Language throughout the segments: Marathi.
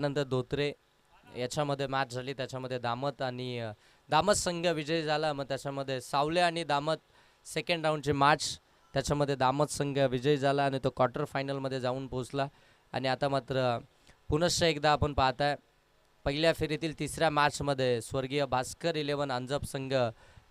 नंतर धोत्रे याच्यामध्ये मॅच झाली, त्याच्यामध्ये दामत आणि दामत संघ विजयी झाला. मग त्याच्यामध्ये सावले आणि दामत सेकंड राऊंडची मॅच, त्याच्यामध्ये दामत संघ विजयी झाला आणि तो क्वार्टर फायनलमध्ये जाऊन पोहोचला. आणि आता मात्र पुनश्च एकदा आपण पाहताय पहिल्या फेरीतील तिसऱ्या मॅचमध्ये स्वर्गीय भास्कर 11 अंजप संघ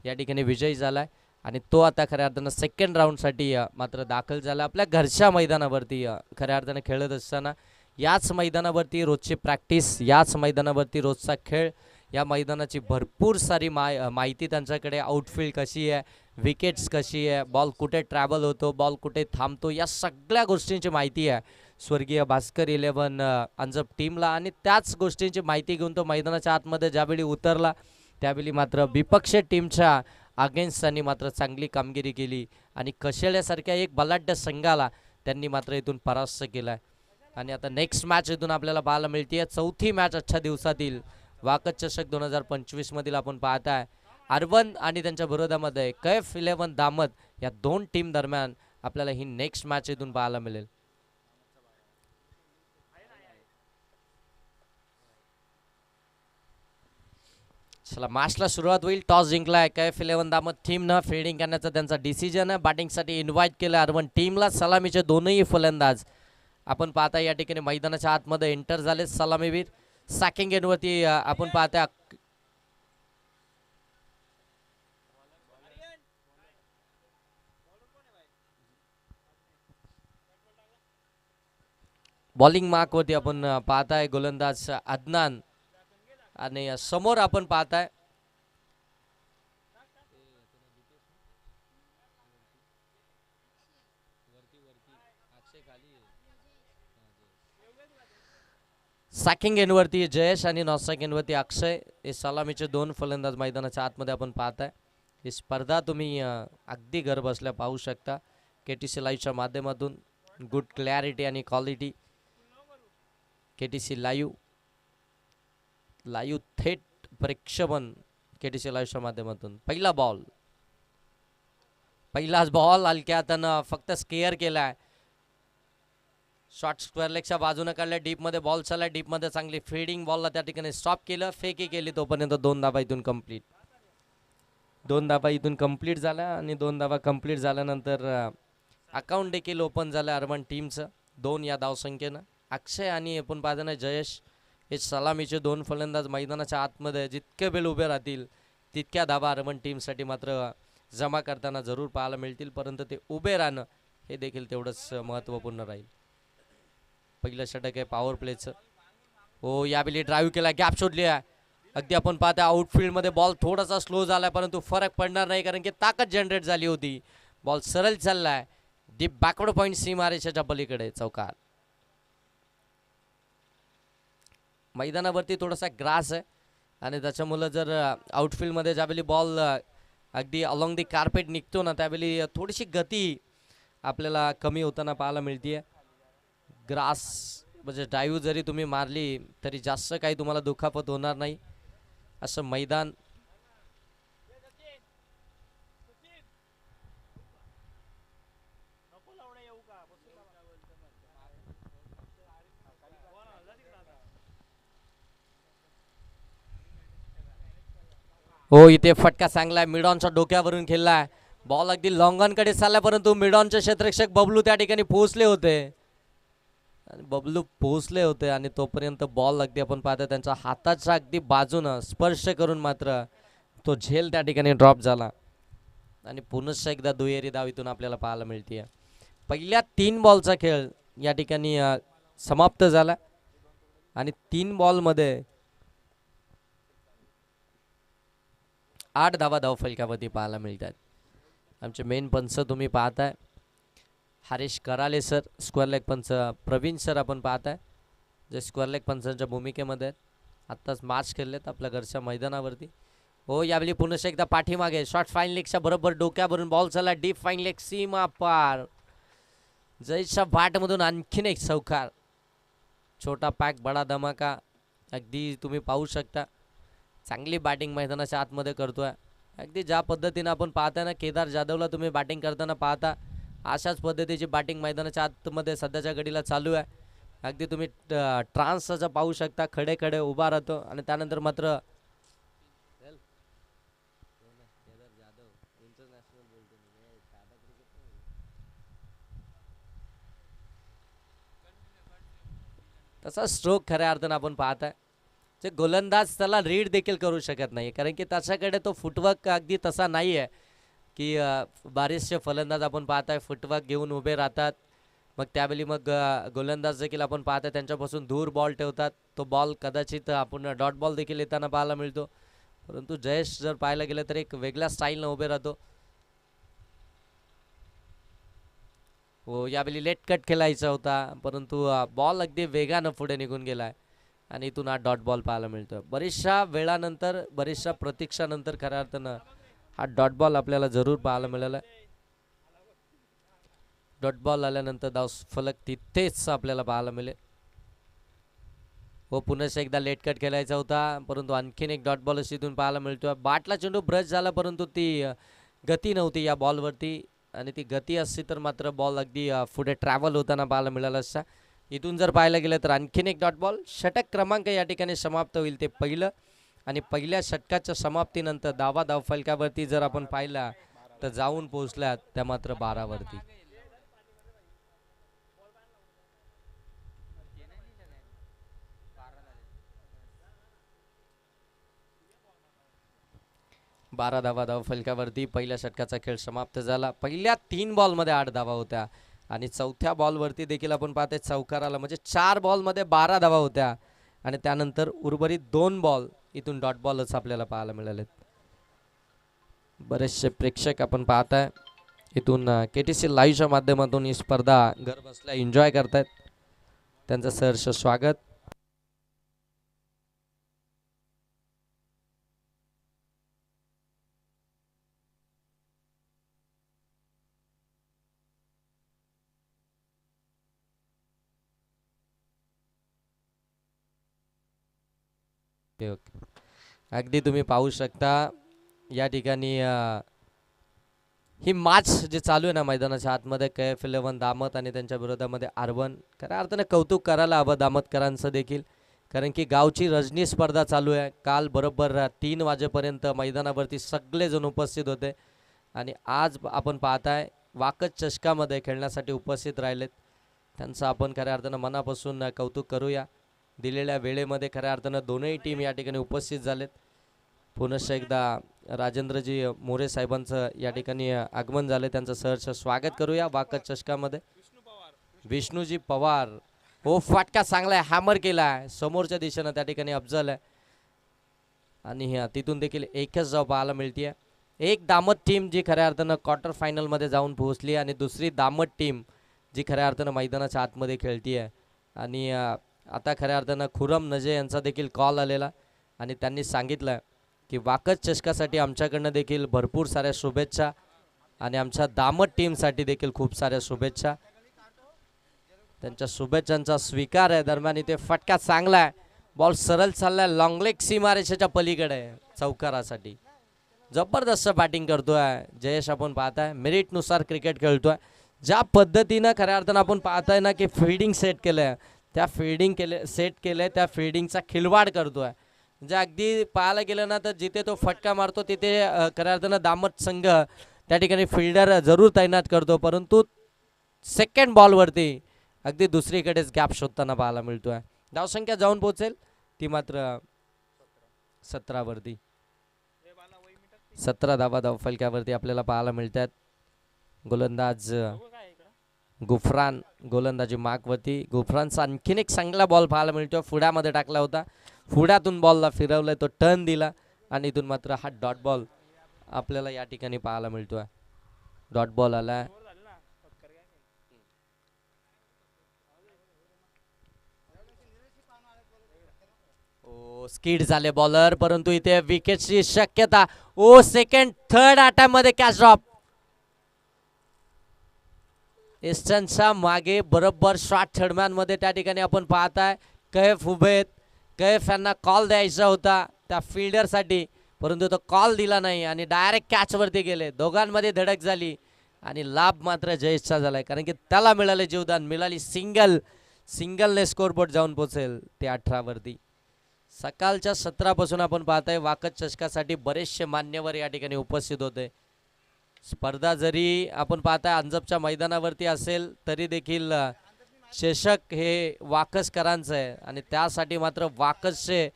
या ठिकाणी विजयी झाला आहे आणि तो आता खऱ्या अर्थानं सेकंड राऊंडसाठी मात्र दाखल झाला आपल्या घरच्या मैदानावरती. खऱ्या अर्थानं खेळत असताना याच मैदानावरती रोजची प्रॅक्टिस, याच मैदानावरती रोजचा खेळ, या मैदानाची भरपूर सारी माहिती त्यांच्याकडे, आउटफील्ड कशी आहे, विकेट्स कशी आहे, बॉल कुठे ट्रॅव्हल होतो, बॉल कुठे थांबतो, या सगळ्या गोष्टींची माहिती आहे स्वर्गीय भास्कर 11 अंजप टीमला. आणि त्याच गोष्टींची माहिती घेऊन तो मैदानाच्या आतमध्ये ज्यावेळी उतरला त्यावेळी मात्र विपक्ष टीमच्या अगेन्स्ट त्यांनी मात्र चांगली कामगिरी केली आणि कशेळ्यासारख्या एक बलाढ्य संघाला त्यांनी मात्र इथून परास्त केला आहे. आणि आता नेक्स्ट मॅच इथून आपल्याला पाहायला मिळते, चौथी मॅच आजच्या दिवसातील वाकत चषक 2025 मधील आपण पाहताय अरवन आणि त्यांच्या विरोधामध्ये कैफ 11 दामत या दोन टीम दरम्यान आपल्याला ही नेक्स्ट मॅच इथून पाहायला मिळेल. चला मॅचला सुरुवात होईल. टॉस जिंकलाय कैफ 11 दामत टीमनं. फिल्डिंग करण्याचा त्यांचा डिसिजन आहे. बॅटिंगसाठी इन्व्हाइट केलं अरवन टीमला. सलामीचे दोनही फलंदाज आपण पाहता या ठिकाणी मैदानाच्या आतमध्ये एंटर झाले. सलामीवीर सॅकिंग एंडवरती आपण पाहता बॉलिंग मार्कवरती आपण पाहताय गोलंदाज अदनान आणि समोर आपण पाहताय सॅकिंग एंडवरती जयेश आणि नॉन सॅकिंग एंडवरती अक्षय. हे सलामीचे दोन फलंदाज मैदानाच्या आतमध्ये आपण पाहताय. ही स्पर्धा तुम्ही अगदी घर बसल्या पाहू शकता KTC लाईव्हच्या माध्यमातून. गुड क्लॅरिटी आणि क्वालिटी. KTC लाईव्ह थेट प्रेक्षेपण KTC लाईव्हच्या माध्यमातून. पहिलाच बॉल हलक्या हातानं फक्त स्केअर केलाय. शॉर्ट स्क्वेअर लेगच्या बाजूने काढल्या, डीपमध्ये बॉल चालला, डीपमध्ये चांगली फील्डिंग, बॉलला त्या ठिकाणी स्टॉप केलं, फेकी केली, तोपर्यंत 2 धाबा इथून कंप्लीट. 2 धाबा इथून कंप्लीट झाल्या आणि 2 धाबा कंप्लीट झाल्यानंतर अकाउंट देखील ओपन झालं अर्बन टीमचं 2 या धावसंख्येनं. अक्षय आणि आपण पाहताना जयेश हे सलामीचे दोन फलंदाज मैदानाच्या आतमध्ये जितके वेळ उभे राहतील तितक्या धाबा अर्बन टीमसाठी मात्र जमा करताना जरूर पाहायला मिळतील. परंतु ते उभे राहणं हे देखील तेवढंच महत्त्वपूर्ण राहील. पहिलं षटक आहे पॉवर प्लेचं. हो यावेळी ड्राईव्ह केला, गॅप शोधली आहे. अगदी आपण पाहता आउटफील्डमध्ये बॉल थोडासा स्लो झाला परंतु फरक पडणार नाही कारण की ताकद जनरेट झाली होती. बॉल सरळ चाललाय डीप बॅकवर्ड पॉईंट सीमारेषेच्या पलीकडे चौकार. मैदानावरती थोडासा ग्रास आहे आणि त्याच्यामुळे जर आउटफील्डमध्ये ज्यावेळी बॉल अगदी अलॉंग दी कार्पेट निघतो ना त्यावेळी थोडीशी गती आपल्याला कमी होताना पाहायला मिळते. ग्रास म्हणजे ड्राईव्ह जरी तुम्ही मारली तरी जास्त काही तुम्हाला दुखापत होणार नाही असं मैदान. हो इथे फटका चांगला आहे, मिडॉनच्या डोक्यावरून खेळलाय. बॉल अगदी लॉंगॉनकडे चालला परंतु मिडॉनचे क्षेत्ररक्षक बबलू त्या ठिकाणी पोहोचले होते आणि तोपर्यंत बॉल अगदी आपण पाहतो त्यांच्या हाताच्या अगदी बाजूनं स्पर्श करून मात्र तो झेल त्या ठिकाणी ड्रॉप झाला आणि पुनश्च एकदा दुहेरी धाव इथून आपल्याला पाहायला मिळते. पहिल्या 3 बॉलचा खेळ या ठिकाणी समाप्त झाला आणि 3 बॉलमध्ये 8 धावा धावफलकावरती पाहायला मिळतात. आमचे मेन पंच तुम्ही पाहताय हरीश कराले सर, स्क्वेअर लेग पंच प्रवीण सर आपण पाहताय जे स्क्वेअर लेग पंचांच्या भूमिकेमध्ये आहेत. आत्ताच मॅच खेळलेत आपल्या घरच्या मैदानावरती. हो यावेळी पुनश्च एकदा पाठीमागे शॉर्ट फाईन लेगच्या बरोबर डोक्यावरून बॉल चालला डीप फाईन लेग सीमा पार. जयच्या बॅटमधून आणखीन एक चौकार. छोटा पॅक बडा धमाका अगदी तुम्ही पाहू शकता. चांगली बॅटिंग मैदानाच्या आतमध्ये करतोय. अगदी ज्या पद्धतीनं आपण पाहताय ना केदार जाधवला तुम्ही बॅटिंग करताना पाहता अशाच पद्धतीची बॅटिंग मैदानाच्या आतमध्ये सध्याच्या घडीला चालू आहे. अगदी तुम्ही ट्रान्सचं पाहू शकता, खडे खडे उभा राहतो आणि त्यानंतर मात्र तसा स्ट्रोक खऱ्या अर्थानं आपण पाहत आहे. जे गोलंदाज त्याला रीड देखील करू शकत नाही, कारण की त्याच्याकडे तो फुटवर्क अगदी तसा नाही आहे की बरेचसे फलंदाज आपण पाहत आहे फुटवर्क घेऊन उभे राहतात. मग त्यावेळी मग गोलंदाज देखील आपण पाहत आहे त्यांच्यापासून दूर बॉल ठेवतात. तो बॉल कदाचित आपण डॉट बॉल देखील येताना पाहायला मिळतो. परंतु जयेश जर पाहायला गेलं तर एक वेगळ्या स्टाईलनं उभे राहतो. हो, यावेळी लेट कट खेळायचा होता, परंतु बॉल अगदी वेगानं पुढे निघून गेलाय आणि इथून हा डॉट बॉल पाहायला मिळतो. बरीचशा वेळानंतर, बरीचशा प्रतीक्षानंतर खऱ्या अर्थानं हा डॉट बॉल आपल्याला जरूर पाहायला मिळाला. डॉट बॉल आल्यानंतर धाव फलक तिथेच आपल्याला पाहायला मिळेल. हो, पुन्हा एकदा लेट कट खेळायचा होता, परंतु आणखीन एक डॉट बॉल इथून पाहायला मिळतोय. बाटला चेंडू ब्रश झाला, परंतु ती गती नव्हती या बॉलवरती आणि ती गती असती तर मात्र बॉल अगदी पुढे ट्रॅव्हल होताना पाहायला मिळाला असता. इथून जर पाहायला गेलं तर आणखीन एक डॉट बॉल. षटक क्रमांक या ठिकाणी समाप्त होईल, ते पहिलं. आणि पहिल्या षटकाच्या समाप्तीनंतर धाव फलकावरती जर आपण पाहिला तर जाऊन पोहोचल्यात त्या मात्र 12 वरती. बारा धाव फलकावरती पहिल्या षटकाचा खेळ समाप्त झाला. पहिल्या 3 बॉलमध्ये 8 धावा होत्या आणि चौथ्या बॉलवरती देखील आपण पाहते चौकार आला, म्हणजे 4 बॉलमध्ये 12 धावा होत्या आणि त्यानंतर उर्वरित 2 बॉल इथून डॉट बॉलच आपल्याला पाहायला मिळालेत. बरेचसे प्रेक्षक आपण पाहताय इथून KTC लाईव्हच्या माध्यमातून ही स्पर्धा घर बसल्या एन्जॉय करतायत. त्यांचं सहर्ष स्वागत. ओके, अगदी तुम्ही पाहू शकता या ठिकाणी ही मॅच जे चालू आहे ना मैदानाच्या आतमध्ये, KF11 दामत आणि त्यांच्या विरोधामध्ये R1. खऱ्या अर्थाने कौतुक करायला हवं दामतकरांचं देखील, कारण की गावची रजनी स्पर्धा चालू आहे. काल बरोबर 3 वाजेपर्यंत मैदानावरती सगळेजण उपस्थित होते आणि आज आपण पाहताय वाकच चषकामध्ये खेळण्यासाठी उपस्थित राहिलेत. त्यांचं आपण खऱ्या अर्थानं मनापासून कौतुक करूया. दिलेल्या वेळेमध्ये खऱ्या अर्थानं दोनही टीम या ठिकाणी उपस्थित झालेत. पुनश्च एकदा राजेंद्रजी मोरे साहेबांचं या ठिकाणी आगमन झाले, त्यांचं सहर्ष स्वागत करूया वाकच चषकामध्ये. विष्णूजी पवार, हो फाटका चांगलाय, हॅमर केलाय समोरच्या दिशेनं, त्या ठिकाणी अफजल आहे आणि तिथून देखील एकच धाव पाहायला मिळते. एक दामत टीम जी खऱ्या अर्थानं क्वार्टर फायनलमध्ये जाऊन पोहोचली आणि दुसरी दामत टीम जी खऱ्या अर्थानं मैदानाच्या आतमध्ये खेळतीये. आणि आता खऱ्या अर्थानं खुरम नजे यांचा देखील कॉल आलेला आणि त्यांनी सांगितलं की वाकच चषकासाठी आमच्याकडनं देखील भरपूर साऱ्या शुभेच्छा आणि आमच्या दामत टीमसाठी देखील खूप साऱ्या शुभेच्छा. त्यांच्या शुभेच्छांचा स्वीकार आहे. दरम्यान इथे फटका चांगला आहे, बॉल सरळ चाललाय, लॉंग लेग सीमारेषेच्या पलीकडे चौकारासाठी. जबरदस्त बॅटिंग करतोय जयेश. आपण पाहताय मेरिटनुसार क्रिकेट खेळतोय. ज्या पद्धतीनं खऱ्या अर्थानं आपण पाहताय ना की फिल्डिंग सेट केलंय, त्या सेट केलंय त्या फिल्डिंगचा खिलवाड करतोय. म्हणजे अगदी पाहायला गेलं ना तर जिथे तो फटका मारतो तिथे खऱ्या अर्थानं दामत संघ त्या ठिकाणी फिल्डर जरूर तैनात करतो, परंतु सेकंड बॉलवरती अगदी दुसरीकडेच गॅप शोधताना पाहायला मिळतोय. धावसंख्या जाऊन पोहोचेल ती मात्र 17 वरती. 17 धावा धाव फलकावरती आपल्याला पाहायला मिळतात. गोलंदाज गुफरान गोलंदाजी मार्कवरती. गुफरानचा आणखीन एक चांगला बॉल पाहायला मिळतो, फुड्यामध्ये टाकला होता, फुड्यातून बॉलला फिरवलाय, तो टर्न दिला आणि इथून मात्र हा डॉट बॉल आपल्याला या ठिकाणी पाहायला मिळतोय. डॉट बॉल आला. स्किड झाले बॉलर, परंतु इथे विकेटची शक्यता. ओ सेकंड थर्ड अटॅम्प मध्ये कॅच ड्रॉप. इस्टनच्या मागे बरोबर शॉट थर्डमॅन मध्ये त्या ठिकाणी आपण पाहताय कैफ उभे आहेत. कैफ यांना कॉल द्यायचा होता त्या फिल्डरसाठी, परंतु तो कॉल दिला नाही आणि डायरेक्ट कॅच वरती गेले. दोघांमध्ये धडक झाली आणि लाभ मात्र जयेशचा झालाय, कारण की त्याला मिळाले जीवदान, मिळाली सिंगल. सिंगलने स्कोरबोर्ड जाऊन पोचेल ते 18 वरती. सकाळच्या सत्रापासून आपण पाहताय वाकद चषकासाठी बरेचसे मान्यवर या ठिकाणी उपस्थित होते. स्पर्धा जरी आपण पाहताय अंजपच्या मैदानावरती असेल तरी देखील चषक हे वाकसकरांचं आहे आणि त्यासाठी मात्र वाकसचे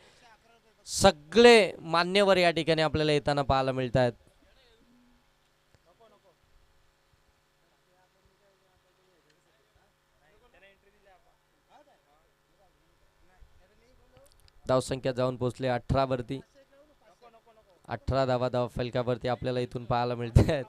सगळे मान्यवर या ठिकाणी आपल्याला येताना पाहायला मिळत आहेत. धावसंख्या जाऊन पोहोचले 18 वरती. 18 धावा धाव फलकावरती आपल्याला इथून पाहायला मिळते आहेत.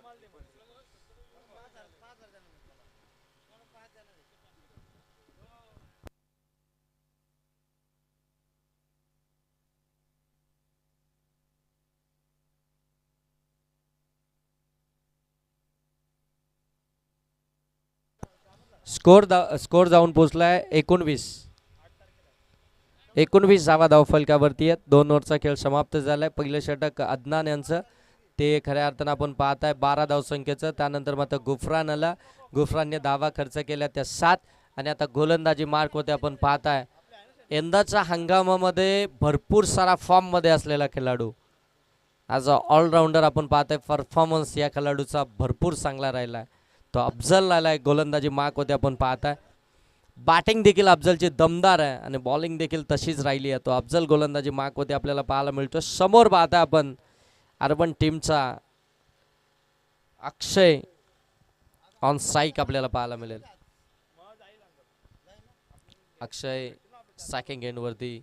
स्कोर जाऊन पोहोचलाय 19 धावा धाव फलकावरती आहेत. 2 ओव्हरचा खेळ समाप्त झालाय. पहिलं षटक अदनान यांचं ते खऱ्या अर्थानं आपण पाहताय 12 धावसंख्येचं. त्यानंतर मात्र गुफरानने धावा खर्च केल्या त्या 7 आणि आता गोलंदाजी मार्क होते आपण पाहताय. यंदाच्या हंगामामध्ये भरपूर सारा फॉर्म मध्ये असलेला खेळाडू ॲज अ ऑलराऊंडर आपण पाहताय परफॉर्मन्स या खेळाडूचा भरपूर चांगला राहिलाय. तो अफजल आलाय गोलंदाजी मार्क होते आपण पाहताय. बॅटिंग देखील अफजलची दमदार आहे आणि बॉलिंग देखील तशीच राहिली आहे. तो अफजल गोलंदाजी मार्क होते आपल्याला पाहायला मिळतो. समोर पाहताय आपण अर्बन टीमचा अक्षय ऑन स्ट्राईक आपल्याला पाहायला मिळेल. अक्षय सॅकिंग एंड वरती.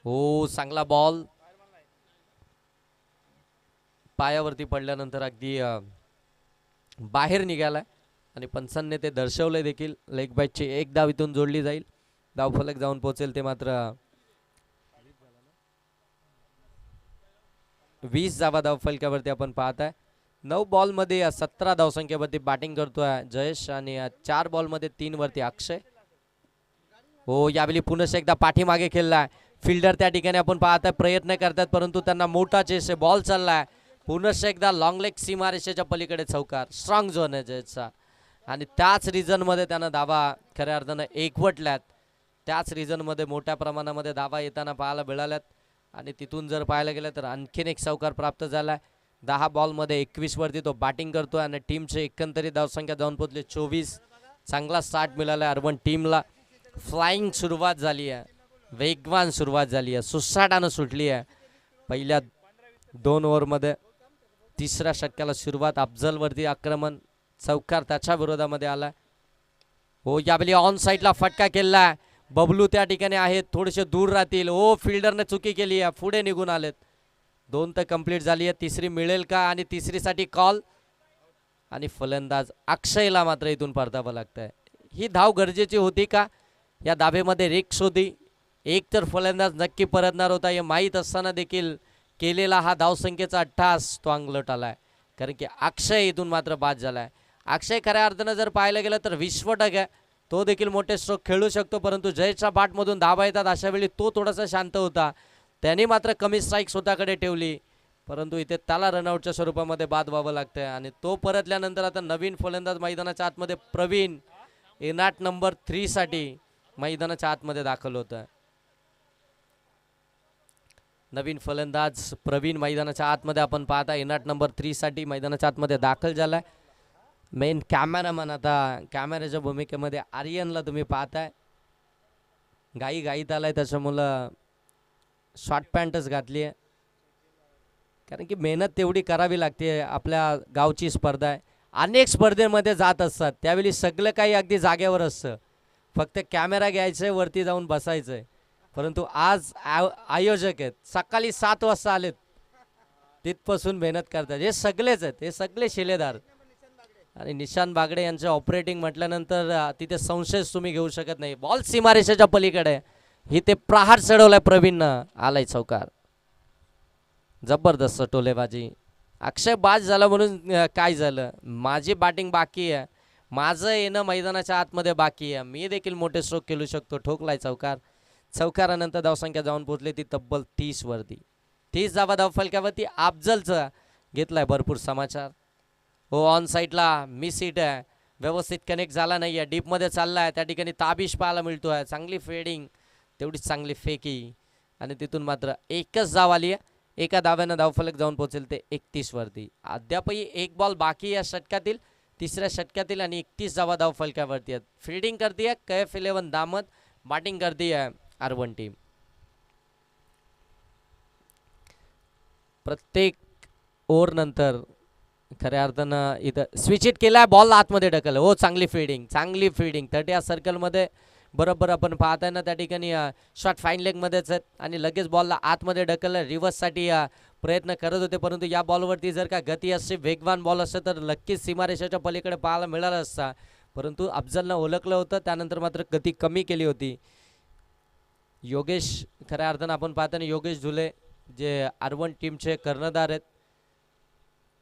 हो चांगला बॉल पायावरती पडल्यानंतर अगदी बाहेर निघालाय आणि पंचांनी ते दर्शवले देखील. लेग बाईटची 1 धाव इथून जोडली जाईल. धावफलक जाऊन पोहोचेल ते मात्र 20 धावा धावफलकावरती आपण पाहताय. 9 बॉलमध्ये 17 धावसंख्येवरती बॅटिंग करतोय जयेश आणि 4 बॉलमध्ये 3 वरती अक्षय. हो यावेळी पुन्हा एकदा पाठीमागे खेळलाय. फिल्डर त्या ठिकाणी आपण पाहताय प्रयत्न करतात परंतु त्यांना मोठा चेस आहे. बॉल चाललाय पुन्हा एकदा लॉंग लेग सीमारेषेच्या पलीकडे चौकार. स्ट्रॉंग झोन आहे जयेशचा आणि त्याच रिझनमध्ये त्यानं धावा खऱ्या अर्थानं एकवटल्यात. त्याच रिझनमध्ये मोठ्या प्रमाणामध्ये धावा येताना पाहायला मिळाल्यात आणि तिथून जर पाहायला गेलं तर आणखीन एक चौकार प्राप्त झाला. 10 बॉलमध्ये 21 वरती तो बॅटिंग करतोय आणि टीमचे एकंदरीत धावसंख्या जाऊन पोहोचले 24. चांगला स्टार्ट मिळाला अर्बन टीमला. फ्लाइंग सुरुवात झाली आहे. वेगवान सुरुवात झाली आहे. सुसाटानं सुटली आहे पहिल्या 2 ओव्हरमध्ये. तिसऱ्या षटकाला सुरुवात. अफजलवरती आक्रमण. चौकार त्याच्या विरोधामध्ये आला. हो यावेळी ऑन साईडला फटका केला. बबलू त्या ठिकाणी आहेत थोडेसे दूर राहतील. हो फिल्डरने चुकी केली आहे. पुढे निघून आलेत. 2 तर कंप्लीट झाली आहे. तिसरी मिळेल का आणि तिसरीसाठी कॉल आणि फलंदाज अक्षयला मात्र इथून परतावं लागतंय. ही धाव गरजेची होती का? या धावेमध्ये रिक्स होती. एक तर फलंदाज नक्की परतणार होता हे माहीत असताना देखील केलेला हा धावसंख्येचा 88 तो अंगलट आलाय कारण की अक्षय इथून मात्र बाद झालाय. अक्षय खऱ्या अर्थानं जर पाहायला गेलं तर विस्फोटक आहे. तो देखील मोठे स्ट्रोक खेळू शकतो परंतु जयेशच्या बॅटमधून धावा येतात अशा वेळी तो थोडासा शांत होता. त्याने मात्र कमी स्ट्राईक स्वतःकडे ठेवली परंतु इथे त्याला रनआउटच्या स्वरूपामध्ये बाद व्हावं लागतंय आणि तो परतल्यानंतर आता नवीन फलंदाज मैदानाच्या आतमध्ये प्रवीण एनाट नंबर 3 साठी मैदानाच्या आतमध्ये दाखल होत आहे. नवीन फलंदाज प्रवीण मैदानाच्या आतमध्ये आपण पाहता एनाट नंबर 3 साठी मैदानाच्या आतमध्ये दाखल झालाय. मेन कॅमेरामन आता कॅमेऱ्याच्या भूमिकेमध्ये आर्यनला तुम्ही पाहताय. घाईत आलाय त्याच्यामुळं शॉर्ट पॅन्टच घातली आहे कारण की मेहनत तेवढी करावी लागते. आपल्या गावची स्पर्धा आहे. अनेक स्पर्धेमध्ये जात असतात त्यावेळी सगळं काही अगदी जागेवर असतं. फक्त कॅमेरा घ्यायचं आहे वरती जाऊन बसायचं आहे. परंतु आज आयोजक आहेत सकाळी 7 वाजता आलेत तिथपासून मेहनत करतात. हे सगळेच आहेत. हे सगळे शिलेदार आणि निशान बागडे यांचे ऑपरेटिंग म्हटल्यानंतर तिथे संशयच तुम्ही घेऊ शकत नाही. बॉल सीमारेषेच्या पलीकडे ही ते प्रहार चढवलाय प्रवीणनं. आलाय चौकार. जबरदस्त टोलेबाजी. अक्षय बाद झाला म्हणून काय झालं? माझी बॅटिंग बाकी आहे. माझं येणं मैदानाच्या आतमध्ये बाकी आहे. मी देखील मोठे स्ट्रोक खेळू शकतो. ठोकलाय चौकार. चौकारानंतर धावसंख्या जाऊन पोहोचली ती तब्बल 30 वरती. 30 धावा धावफलकावरती अफजलचा घेतलाय भरपूर समाचार. हो ऑन साईडला मिस हिट आहे व्यवस्थित कनेक्ट झाला नाही आहे, डीपमध्ये चालला आहे, त्या ठिकाणी ताबिश पाहायला मिळतो आहे. चांगली फेडिंग, तेवढीच चांगली फेकी आणि तिथून मात्र एकच धाव आली आहे. एका धाव्यानं धावफलक जाऊन पोहोचेल ते 31 वरती. अद्यापही एक बॉल बाकी या षटकातील, तिसऱ्या षटकातील आणि 31 धावा धावफलकावरती आहेत. फिल्डिंग करते KF11 दामत, बॅटिंग करते R1 टीम. प्रत्येक ओव्हर नंतर खऱ्या अर्थानं इथं स्विच इट केला, बॉल आतमध्ये ढकल. हो, चांगली फिल्डिंग, चांगली फिल्डिंग. 30 सर्कलमध्ये बरोबर आपण पाहताय ना, त्या ठिकाणी शॉट फाईन लेगमध्येच आहेत आणि लगेच बॉलला आतमध्ये ढकललं. रिव्हर्ससाठी प्रयत्न करत होते, परंतु या बॉलवरती जर का गती असते, वेगवान बॉल असते तर नक्कीच सीमारेषेच्या पलीकडे पाहायला मिळालं असता, परंतु अफजलनं ओळखलं होतं, त्यानंतर मात्र गती कमी केली होती. योगेश, खऱ्या अर्थानं आपण पाहताना योगेश झुले जे R1 टीमचे कर्णधार आहेत,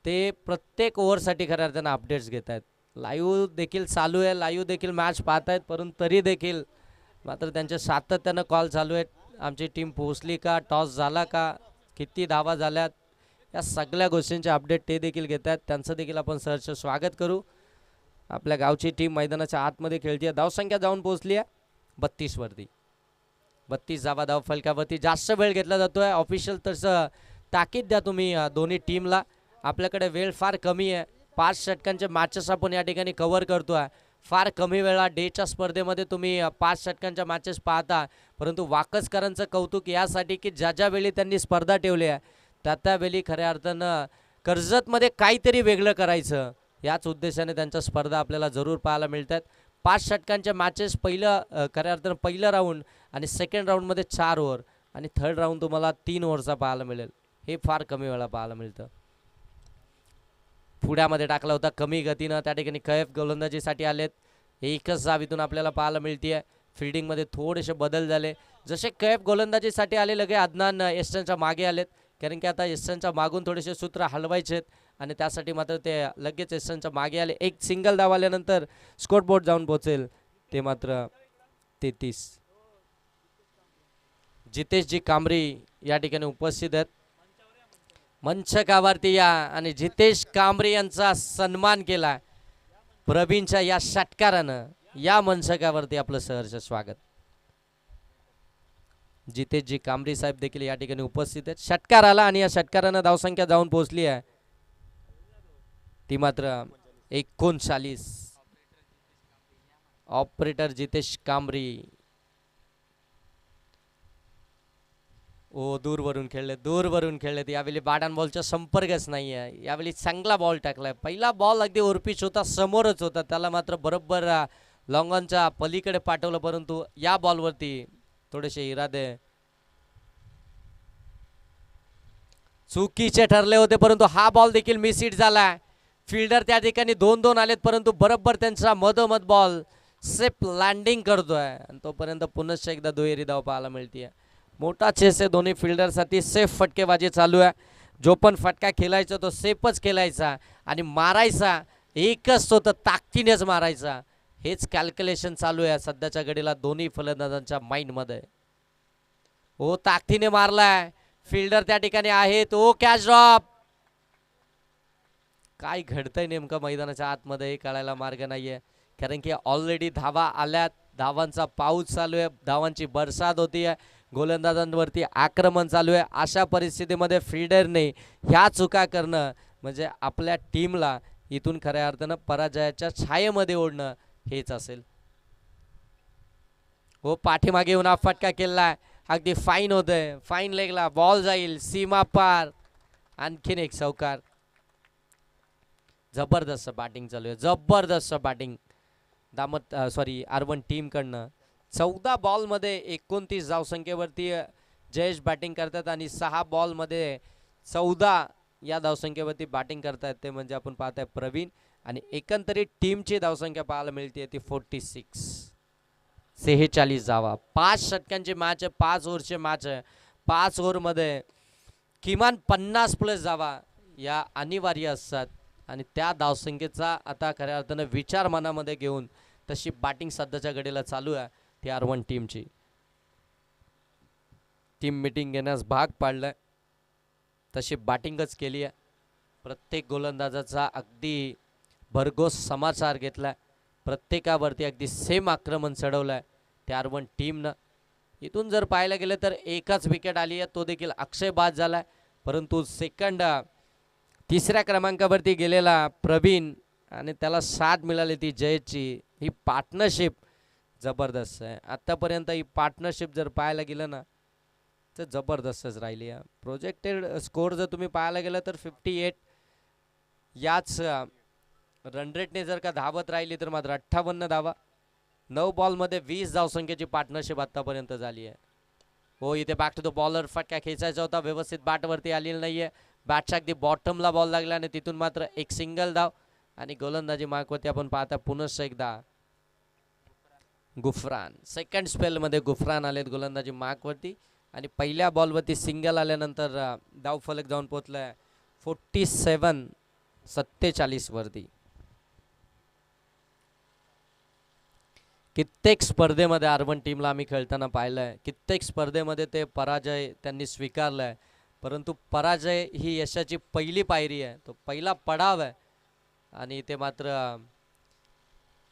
ते प्रत्येक ओव्हरसाठी खऱ्या अर्थानं अपडेट्स घेत आहेत. लाईव्ह देखील चालू आहे, लाईव्ह देखील मॅच पाहत आहेत, परंतु तरी देखील मात्र त्यांचे सातत्यानं कॉल चालू आहेत. आमची टीम पोहोचली का, टॉस झाला का, किती धावा झाल्यात, या सगळ्या गोष्टींचे अपडेट ते देखील घेत आहेत. त्यांचं देखील आपण सहर्ष स्वागत करू. आपल्या गावची टीम मैदानाच्या आतमध्ये खेळते आहे. धावसंख्या जाऊन पोहोचली आहे 32 वरती. 32 धावा धाव फलकावरती. जास्त वेळ घेतला जातोय. ऑफिशियल तसं ताकीद द्या तुम्ही दोन्ही टीमला. आपल्याकडे वेळ फार कमी आहे. 5 षटकांचे मॅचेस आपण या ठिकाणी कव्हर करतो आहे. फार कमी वेळा डेच्या स्पर्धेमध्ये तुम्ही 5 षटकांच्या मॅचेस पाहता, परंतु वाकसकरांचं कौतुक यासाठी की ज्या ज्या वेळी त्यांनी स्पर्धा ठेवली आहे त्या त्यावेळी खऱ्या अर्थानं कर्जतमध्ये काहीतरी वेगळं करायचं, याच उद्देशाने त्यांच्या स्पर्धा आपल्याला जरूर पाहायला मिळतात. 5 षटकांच्या मॅचेस, पहिलं खऱ्या अर्थानं पहिलं राऊंड आणि सेकंड राऊंडमध्ये 4 ओव्हर आणि थर्ड राऊंड तुम्हाला 3 ओव्हरचा पाहायला मिळेल. हे फार कमी वेळा पाहायला मिळतं. पुढ्यामध्ये टाकला होता कमी गतीनं, त्या ठिकाणी कैफ गोलंदाजीसाठी आलेत. एकच धाव इथून आपल्याला पाहायला मिळते. फिल्डिंगमध्ये थोडेसे बदल झाले. जसे कैफ गोलंदाजीसाठी आले, लगे अदनान एस्टनच्या मागे आलेत, कारण की आता एस्टनच्या मागून थोडेसे सूत्र हलवायचे आहेत आणि त्यासाठी मात्र ते लगेच एस्टनच्या मागे आले. एक सिंगल धाव आल्यानंतर स्कोर बोर्ड जाऊन पोहोचेल ते मात्र 33. जितेशजी कांबरी या ठिकाणी उपस्थित आहेत मंचकावरती या, आणि जितेश कांबरे यांचा सन्मान केला प्रवीणच्या या षटकारानं. या मंचकावरती आपलं सहर्ष स्वागत. जितेशजी कांबरे साहेब देखील या ठिकाणी उपस्थित आहेत. षटकार आला आणि या षटकारानं धावसंख्या जाऊन पोहोचली आहे ती मात्र 39. ऑपरेटर जितेश कांबरे. ओ, दूरवरून खेळलेत. यावेळी बॅट बॉलचा संपर्कच नाही आहे. यावेळी चांगला बॉल टाकलाय. पहिला बॉल अगदी ओरपीच होता, समोरच होता, त्याला मात्र बरोबर लॉंगॉनच्या पलीकडे पाठवलं, परंतु या बॉलवरती थोडेसे इरादे चुकीचे ठरले होते, परंतु हा बॉल देखील मिस हिट झाला. फिल्डर त्या ठिकाणी 2-2 आलेत, परंतु बरोबर त्यांचा मधोमध बॉल सेफ लँडिंग करतोय आणि तोपर्यंत पुनश्च एकदा दुहेरी धाव पाहायला मिळते. मोठा चेस आहे दोन्ही फिल्डरसाठी. सेफ फटकेबाजी चालू आहे. जो पण फटका खेळायचा तो सेफच खेळायचा आणि मारायचा एकच तो, तर ताकदीनेच मारायचा. हेच कॅल्क्युलेशन चालू आहे सध्याच्या घडीला दोन्ही फलंदाजांच्या माइंडमध्ये. हो, ताकदीने मारलाय. फिल्डर त्या ठिकाणी आहे, तो कॅच ड्रॉप. काय घडतंय नेमकं मैदानाच्या आतमध्ये हे कळायला मार्ग नाहीये, कारण की ऑलरेडी धावा आल्यात. धावांचा पाऊस चालू आहे, धावांची बरसात होती आहे, गोलंदाजांवरती आक्रमण चालू आहे. अशा परिस्थितीमध्ये फिल्डरने ह्या चुका करणं म्हणजे आपल्या टीमला इथून खऱ्या अर्थानं पराजयाच्या छायेमध्ये ओढणं हेच असेल. हो, पाठीमागे येऊन फटका केलाय, अगदी फाईन होतंय. फाईन लेगला बॉल जाईल, सीमा पार. आणखीन एक चौकार. जबरदस्त बॅटिंग चालू आहे, जबरदस्त बॅटिंग R1 टीम कडनं. 14 बॉलमध्ये 29 धावसंख्येवरती जयेश बॅटिंग करतात आणि 6 बॉलमध्ये 14 या धावसंख्येवरती बॅटिंग करतात ते म्हणजे आपण पाहताय प्रवीण. आणि एकंदरीत टीमची धावसंख्या पाहायला मिळते ती 46. 46 धावा. 5 षटकांची मॅच आहे, 5 ओव्हरची मॅच आहे. 5 ओव्हरमध्ये किमान 50+ धावा या अनिवार्य असतात आणि त्या धावसंख्येचा आता खऱ्या अर्थानं विचार मनामध्ये घेऊन तशी बॅटिंग सध्याच्या घडीला चालू आहे ती R1 टीमची. टीम मीटिंग घेण्यास भाग पाडलाय, तशी बॅटिंगच केली आहे. प्रत्येक गोलंदाजाचा अगदी भरघोस समाचार घेतलाय, प्रत्येकावरती अगदी सेम आक्रमण चढवलंय त्या आर1 टीमनं. इथून जर पाहायला गेलं तर एकच विकेट आली आहे, तो देखील अक्षय बाद झालाय. परंतु तिसऱ्या क्रमांकावरती गेलेला प्रवीण आणि त्याला साथ मिळाली ती जयची. ही पार्टनरशिप जबरदस्त आहे. आत्तापर्यंत ही पार्टनरशिप जर पाहायला गेलं ना तर जबरदस्तच राहिली आहे. प्रोजेक्टेड स्कोर जर तुम्ही पाहायला गेलं तर 58. याच रन रेटने जर का धावत राहिली तर मात्र 58 धावा. 9 बॉलमध्ये 20 धावसंख्येची पार्टनरशिप आत्तापर्यंत झाली आहे. हो, इथे बॅक टू द बॉलर, फटका खेचायचा होता, व्यवस्थित बॅटवरती आलेला नाहीये. बॅटच्या अगदी बॉटमला बॉल लागला आणि तिथून मात्र एक सिंगल धाव. आणि गोलंदाजी मार्कवरती आपण पाहता पुनश्च एकदा गुफरान. सेकंड स्पेलमध्ये गुफरान आलेत गोलंदाजी मार्कवरती आणि पहिल्या बॉलवरती सिंगल आल्यानंतर धाव फलक जाऊन पोहोचलाय 47 वरती. कित्येक स्पर्धेमध्ये आर1 टीमला आम्ही खेळताना पाहिलंय, कित्येक स्पर्धेमध्ये ते पराजय त्यांनी स्वीकारलाय. परंतु पराजय ही यशाची पहिली पायरी आहे, तो पहिला पडाव आहे. आणि ते मात्र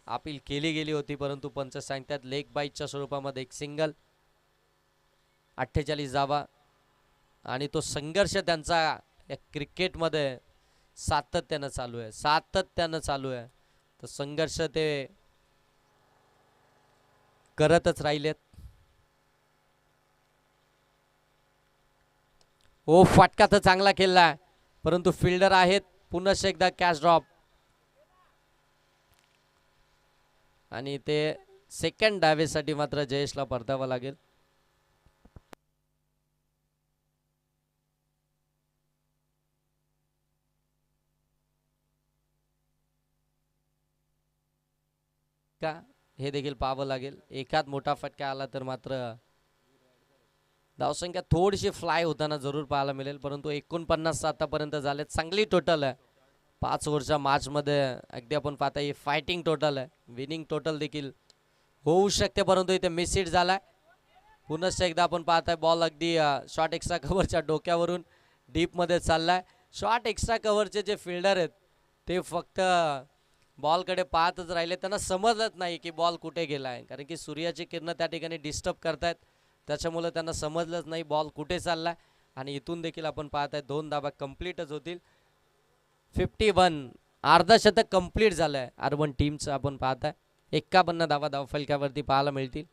अपील केली गेली होती, परंतु पंच सांगतात लेग बाईटच्या स्वरूपामध्ये एक सिंगल, 48 धावा. आणि तो संघर्ष त्यांचा या क्रिकेटमध्ये सातत्यानं चालू आहे. तो संघर्ष ते करतच राहिलेत. ओ, फटका तर चांगला खेळलाय, परंतु फिल्डर आहेत. पुनश्च एकदा कॅच ड्रॉप आणि ते सेकंड डावेसाठी मात्र जयेशला परतावं लागेल. का हे देखील पाहावं लागेल. एकात मोठा फटका आला तर मात्र धावसंख्या थोडीशी फ्लाय होताना जरूर पाहायला मिळेल. परंतु 49 आतापर्यंत झाले, चांगली टोटल आहे. 5 ओव्हरच्या मॅचमध्ये अगदी आपण पाहता ही फायटिंग टोटल आहे. विनिंग टोटल देखील होऊ शकते, परंतु इथे मिस हिट झालाय. पुनश्च एकदा आपण पाहताय बॉल अगदी शॉर्ट एक्स्ट्रा कव्हरच्या डोक्यावरून डीपमध्ये चाललाय. शॉर्ट एक्स्ट्रा कव्हरचे जे फिल्डर आहेत ते फक्त बॉलकडे पाहतच राहिले, त्यांना समजलंच नाही की बॉल कुठे गेला आहे. कारण की सूर्याची किरणं त्या ठिकाणी डिस्टर्ब करतायत, त्याच्यामुळे त्यांना समजलंच नाही बॉल कुठे चाललाय. आणि इथून देखील आपण पाहताय 2 धावा कंप्लीटच होतील. 51, अर्धशतक कंप्लीट झालंय आर1 टीमचं. आपण पाहताय 51 धावा धावफलकावरती पाहायला मिळतील.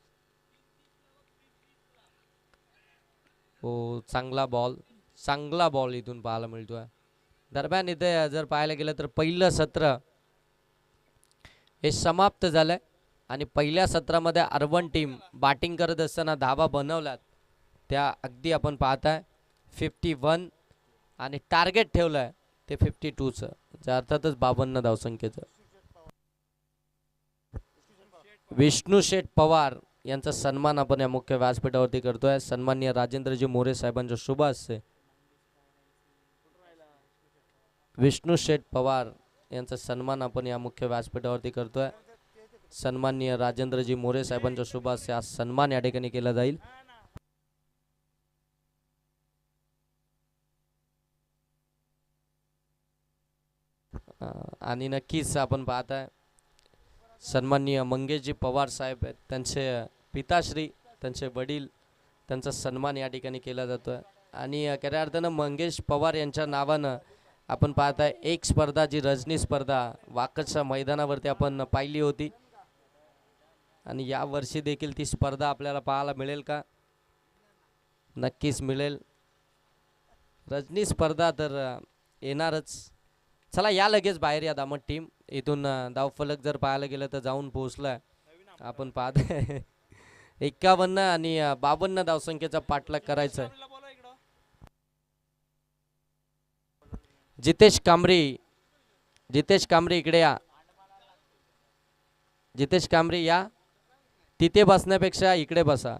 हो, चांगला बॉल इथून पाहायला मिळतोय. दरम्यान इथे जर पाहायला गेलं तर पहिलं सत्र हे समाप्त झालंय आणि पहिल्या सत्रामध्ये आर1 टीम बॅटिंग करत असताना धावा बनवल्यात त्या अगदी आपण पाहताय 51 आणि टार्गेट ठेवलंय ते 52चं, अर्थातच 52 धावसंख्येचं. विष्णू शेठ पवार यांचा सन्मान आपण या मुख्य व्यासपीठावरती करतोय. सन्माननीय राजेंद्रजी मोरे साहेबांच्या शुभ हस्ते विष्णू शेठ पवार यांचा सन्मान आपण या मुख्य व्यासपीठावरती करतोय. सन्माननीय राजेंद्रजी मोरे साहेबांच्या शुभ हस्ते हा सन्मान या ठिकाणी केला जाईल. आणि नक्कीच आपण पाहताय सन्माननीय मंगेशजी पवार साहेब आहेत, त्यांचे पिताश्री, त्यांचे वडील, त्यांचा सन्मान या ठिकाणी केला जातोय. आणि खऱ्या अर्थानं मंगेश पवार यांच्या नावानं आपण पाहताय एक स्पर्धा, जी रजनी स्पर्धा वाकदच्या मैदानावरती आपण पाहिली होती, आणि या वर्षी देखील ती स्पर्धा आपल्याला पाहायला मिळेल का? नक्कीच मिळेल. रजनी स्पर्धा तर येणारच. चला या लगेच बाहेर या दामट टीम. इथून धावफलक जर पाहायला गेलं तर जाऊन पोहोचलाय. आपण पाहताय 51 आणि 52 धावसंख्येचा पाठलाग करायचा आहे. जितेश कांबरी इकडे या. जितेश कांबरी या, तिथे बसण्यापेक्षा इकडे बसा.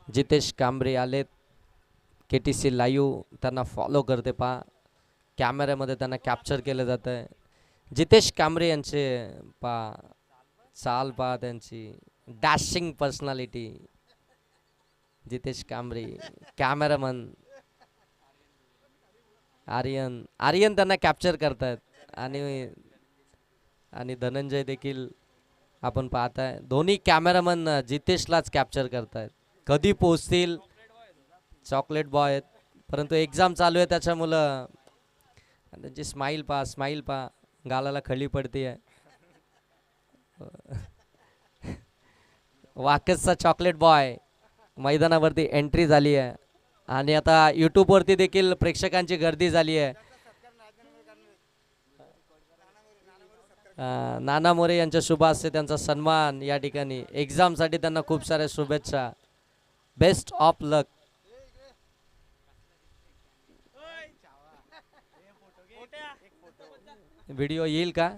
जितेश कांबरे आलेत. KTC लाईव्ह त्यांना फॉलो करते पहा. कॅमेऱ्यामध्ये त्यांना कॅप्चर केलं जात आहे. जितेश कांबरे यांचे पा चाल पा त्यांची dashing personality. Jitesh Kambare cameraman Aryan Aryan त्यांना कॅप्चर करतात. आणि आणि धनंजय देखील आपण पाहताय दोन्ही कॅमेरामन जितेशलाच कॅप्चर करतायत. कधी पोहोचतील चॉकलेट बॉय आहेत, परंतु एक्झाम चालू आहे त्याच्यामुळं त्यांची स्माईल पा गालाला खळी पडते आहे. वाकसचा चॉकलेट बॉय मैदानावरती एंट्री झाली आहे आणि आता यूट्यूबवरती देखील प्रेक्षकांची गर्दी झाली आहे. नाना मोरे यांच्या शुभ हस्ते त्यांचा सन्मान या ठिकाणी. एक्झामसाठी त्यांना खूप साऱ्या शुभेच्छा. Best of luck. व्हिडिओ येईल का?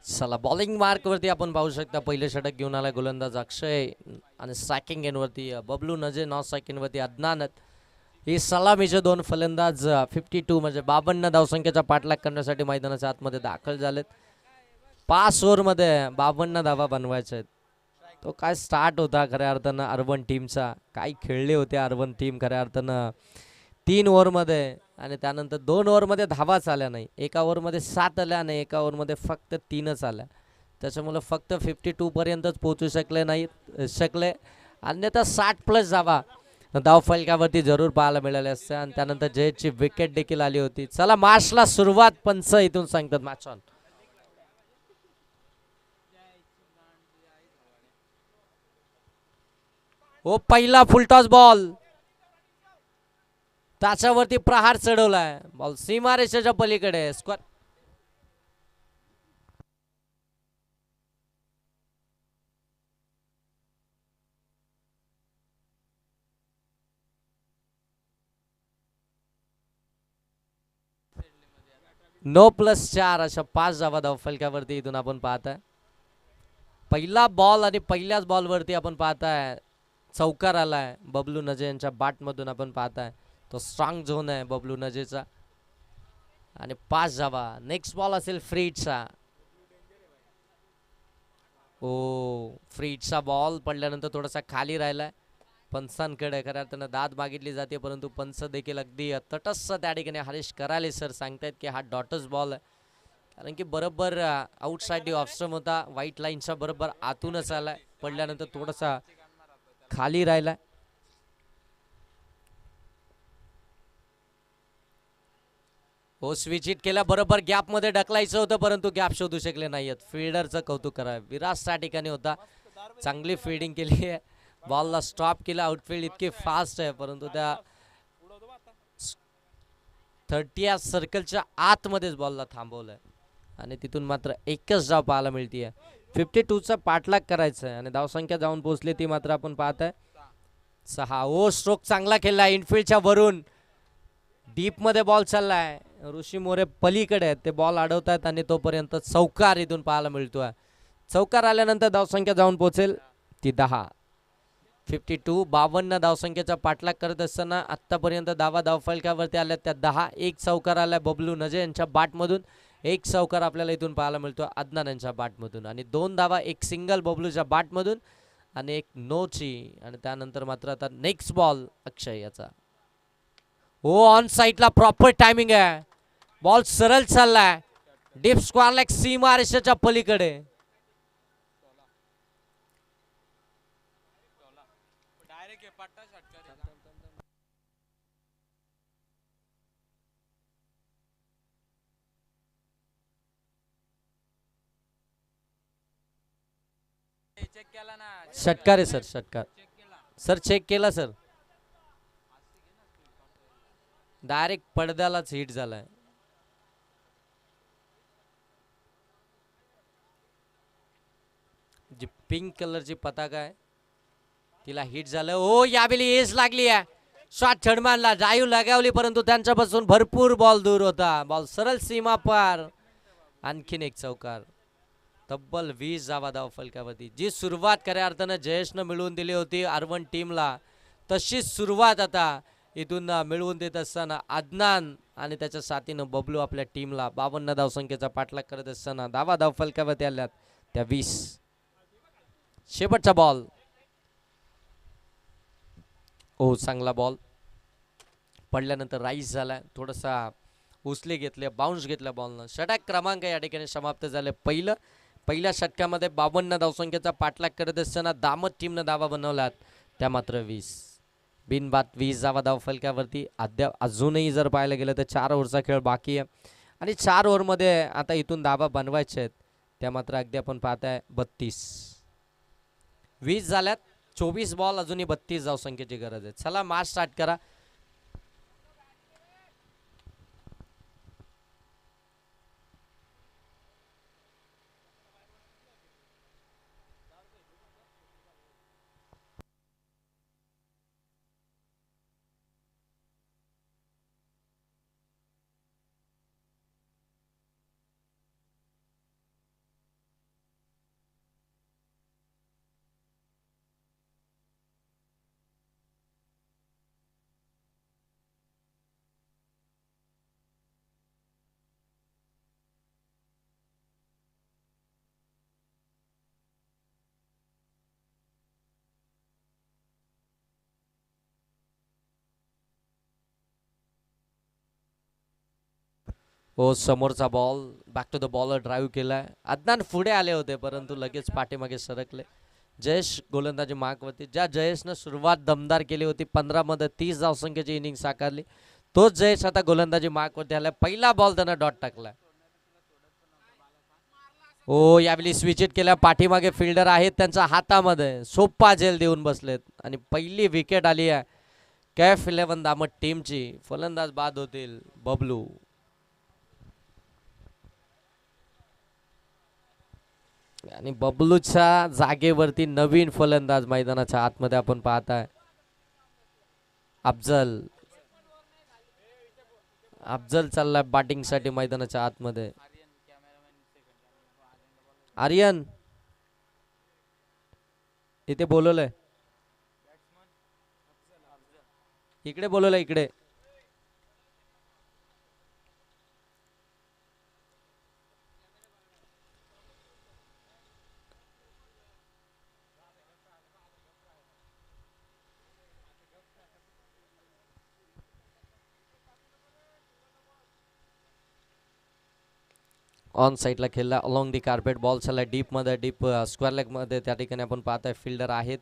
चला बॉलिंग मार्क वरती आपण पाहू शकता पहिले षटक घेऊन आला गोलंदाज अक्षय आणि सॅकिंग एन वरती बबलू नजे. नॉट सॅकिंग वरती अदनान. ही सलामीचे दोन फलंदाज 52 म्हणजे 52 धावसंख्येचा पाठलाग करण्यासाठी मैदानाच्या आतमध्ये दाखल झालेत. 5 ओव्हरमध्ये 52 धावा बनवायच्या आहेत. तो काय स्टार्ट होता खऱ्या अर्थानं अर्बन टीमचा. काय खेळले होते अर्बन टीम खऱ्या अर्थानं 3 ओव्हरमध्ये आणि त्यानंतर 2 ओव्हरमध्ये धावाच आल्या नाही. एका ओव्हरमध्ये 7 आल्या आणि एका ओव्हरमध्ये फक्त 3च आल्या. त्याच्यामुळे फक्त 52 पर्यंतच पोहोचू शकले. अन्यथा 60+ धावा धावफलकावरती जरूर पाहायला मिळाल्या असत्या. आणि त्यानंतर जयची विकेट देखील आली होती. चला मॅचला सुरुवात पंच इथून सांगतात मॅच ऑन. ओ पहिला फुलटॉस बॉल त्याच्यावरती प्रहार चढवलाय. बॉल सीमारेषेच्या पलीकडे. स्क्वेअर. +4 अशा 5 धावा धावफलकावरती इथून आपण पाहताय. पहिला बॉल आणि पहिल्याच बॉलवरती आपण पाहताय चौकार आलाय बबलू नजे यांच्या बॅटमधून. आपण पाहताय तो स्ट्रॉंग झोन आहे बबलू नजेचा. आणि 5 धावा. नेक्स्ट बॉल असेल फ्रीडचा. ओ फ्रीडचा बॉल पडल्यानंतर थोडासा खाली राहिलाय पंचांकडे. खऱ्या अर्थानं दाद मागितली जाते परंतु पंच देखील अगदी तटस्थ त्या ठिकाणी हरीश कराले सर सांगतायत की हा डॉटच बॉल आहे. कारण की बरोबर आउटसाइड ऑफ स्टंप होता. व्हाईट लाईनच्या बरोबर आतूनच आलाय. पडल्यानंतर थोडासा खाली राहिलाय. हो स्विच हिट केला. बरोबर गॅप मध्ये ढकलायचं होतं परंतु गॅप शोधू शकले नाहीयेत. फिल्डरचं कौतुक करा. विराज त्या ठिकाणी होता. चांगली फिल्डिंग केली आहे. बॉलला स्टॉप केला. आउटफील्ड इतकी फास्ट आहे परंतु त्या 30 सर्कलच्या आतमध्येच बॉलला थांबवलंय आणि तिथून मात्र एकच धाव पाहायला मिळतीये. 52चा पाठलाग करायचा आहे आणि धावसंख्या जाऊन पोहोचली ती मात्र आपण पाहताय 6. ओ स्ट्रोक चांगला खेळलाय इनफिल्डच्या वरून. डीप मध्ये बॉल चाललाय. ऋषी मोरे पलीकडे आहेत. ते बॉल अडवतायत आणि तोपर्यंत चौकार इथून पाहायला मिळतोय. चौकार आल्यानंतर धावसंख्या जाऊन पोहोचेल ती 10. 52 धावसंख्येचा पाठलाग करत असताना आतापर्यंत धावा धावफलकावरती आल्या त्या 10. एक चौकार आलाय बबलू नजे यांच्या बॅटमधून. एक चौकार आपल्याला इथून पाहायला मिळतो अदनान यांच्या बॅटमधून आणि 2 धावा. एक सिंगल बबलूच्या बॅटमधून आणि एक नोची. आणि त्यानंतर मात्र आता नेक्स्ट बॉल अक्षय याचा. हो ऑन साईडला प्रॉपर टायमिंग आहे. बॉल सरळ चाललाय डीप स्क्वेअर लेग सीमा रेषेच्या पलीकडे. षटकार आहे सर. षटकार सर. चेक केला सर. डायरेक्ट पडद्यालाच हिट झालाय. जी पिंक कलरची पताका आहे तिला हिट झालं. ओ यावेळी एज लागली आहे. शॉट छडमानला जाईव लगावली परंतु त्यांच्यापासून भरपूर बॉल दूर होता. बॉल सरळ सीमा पार. आणखीन एक चौकार. तब्बल 20 धावा धावफलकावरती. जी सुरुवात खऱ्या अर्थानं जयेशनं मिळवून दिली होती आरवन टीमला तशीच सुरुवात आता इथून मिळवून देत असताना अदनान आणि त्याच्या साथीनं बबलू आपल्या टीमला 52 धावसंख्येचा पाठलाग करत असताना धावा धावफलकावरती आल्यात त्या 20. शेवटचा बॉल. ओ चांगला बॉल पडल्यानंतर राईस झाला. थोडासा उचले घेतले बाउन्स घेतल्या बॉलनं. षटक क्रमांक या ठिकाणी समाप्त झाले. पहिल्या षटकामध्ये 52 धावसंख्येचा पाठलाग करत असताना दामत टीमनं धावा बनवल्यात त्या मात्र 20. बिनबाद 20 धावा धावफलकावरती. अजूनही जर पाहायला गेलं तर 4 ओव्हरचा खेळ बाकी आहे आणि 4 ओव्हरमध्ये आता इथून धावा बनवायच्या आहेत त्या मात्र अगदी आपण पाहताय 32. 20 झाल्यात. 24 बॉल अजूनही 32 धावसंख्येची गरज आहे. चला मॅच स्टार्ट करा. हो समोरचा ball back to the bowler drive केलाय. अदनान पुढे आले होते परंतु लगेच पाठीमागे सरकले. जयेश गोलंदाजी मार्कवरती. ज्या जयेशनं सुरुवात दमदार केली होती 15 मध्ये 30 धावसंख्येची इनिंग साकारली तोच जयेश आता गोलंदाजी मार्कवरती आलाय. पहिला बॉल त्यानं डॉट टाकलाय. हो यावेळी स्विच हिट केल्या. पाठीमागे फिल्डर आहेत त्यांच्या हातामध्ये सोप्पा झेल देऊन बसलेत आणि पहिली विकेट आली आहे कॅफ 11 दामट टीमची फलंदाज बाद होतील बबलू. आणि बबलूच्या जागेवरती नवीन फलंदाज मैदानाच्या आतमध्ये आपण पाहताय अफजल. अफजल चाललाय बॅटिंग साठी मैदानाच्या आतमध्ये. आर्यन इथे बोलवलंय, इकडे बोलवलंय, इकडे. ऑन साईडला खेळला अलॉंग दी कार्पेट. बॉल चालला डीप मध्ये, डीप स्क्वेअर लेग मध्ये. त्या ठिकाणी आपण पाहताय फिल्डर आहेत.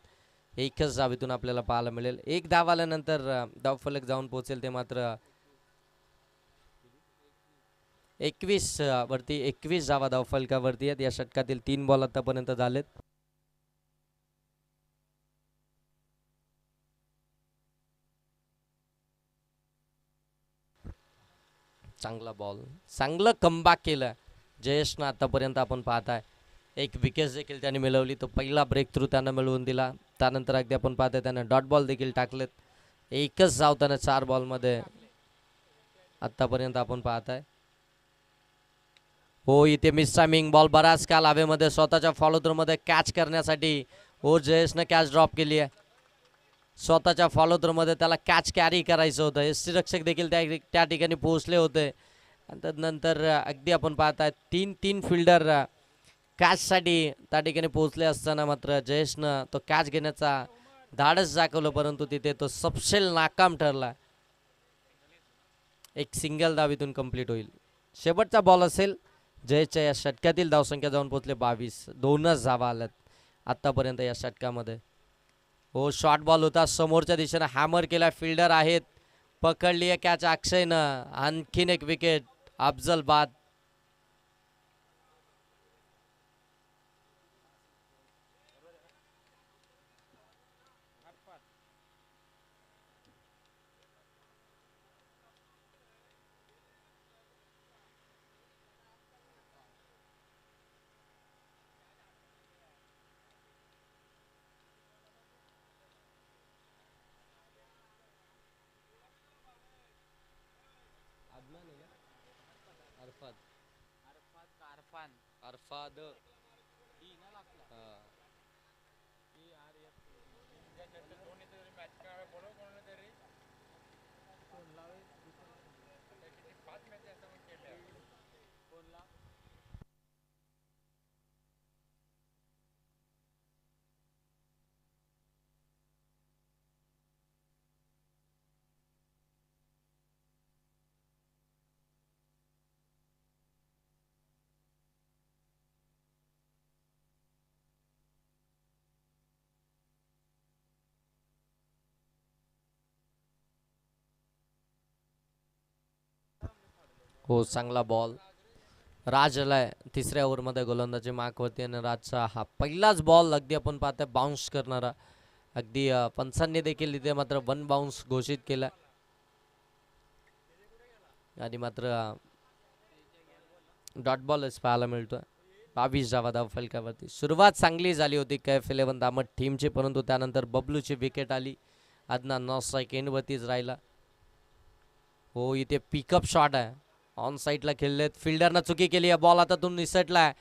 एकच धावेतून आपल्याला पाहायला मिळेल. एक धाव आल्यानंतर धावफलक जाऊन पोहोचेल. ते मात्र 21 वरती 21 धावा धावफलकावरती आहेत. या षटकातील 3 बॉल आतापर्यंत झालेत. चांगला बॉल, चांगलं कमबॅक केलं जयेशनं आतापर्यंत. आपण पाहताय एक विकेट देखील त्याने मिळवली. तो पहिला ब्रेक थ्रू त्यानं मिळवून दिला. त्यानंतर अगदी आपण पाहताय त्यानं डॉट बॉल देखील टाकलेत. एकच धाव त्यानं 4 बॉलमध्ये आतापर्यंत आपण पाहताय. हो, इथे मिस टायमिंग. बॉल बराच काल हवेमध्ये स्वतःच्या फॉलो थ्रू मध्ये कॅच करण्यासाठी हो जयेशनं कॅच ड्रॉप केली आहे. स्वतःच्या फॉलो थ्रू मध्ये त्याला कॅच कॅरी करायचं होतं. यष्टीरक्षक देखील त्या ठिकाणी पोहोचले होते. नंतर अगदी आपण पाहताय 3 फिल्डर कॅचसाठी त्या ठिकाणी पोहोचले असताना मात्र जयेशनं तो कॅच घेण्याचा धाडस दाखवलं, परंतु तिथे तो सपशेल नाकाम ठरला. एक सिंगल धाव इथून कंप्लीट होईल. शेवटचा बॉल असेल जयेशच्या. या षटकातील धावसंख्या जाऊन पोहोचले 22. 2च धावा आल्यात आतापर्यंत या षटकामध्ये. हो, शॉर्ट बॉल होता, समोरच्या दिशेनं हॅमर केला. फिल्डर आहेत, पकडली आहे कॅच अक्षयनं. आणखीन एक विकेट. अफजल बाद. अरफाद हो, चांगला बॉल. राज आलाय तिसऱ्या ओव्हरमध्ये गोलंदाजी मार्कवरती. आणि राजचा हा पहिलाच बॉल अगदी आपण पाहताय बाउन्स करणारा. अगदी पंचांनी देखील इथे मात्र 1 बाउन्स घोषित केला. आणि मात्र डॉट बॉलच पाहायला मिळतोय. 22 धावा धावफलकावरती. सुरुवात चांगली झाली होती कैफ 11 दामट टीमची, परंतु त्यानंतर बबलूची विकेट आली. अदनान नॉन स्ट्राईक एंडवरतीच राहिला. हो, इथे पिकअप शॉट आहे. ऑन साईडला खेळलेत. फिल्डरनं चुकी केली आहे. बॉल आता तो निसटलाय.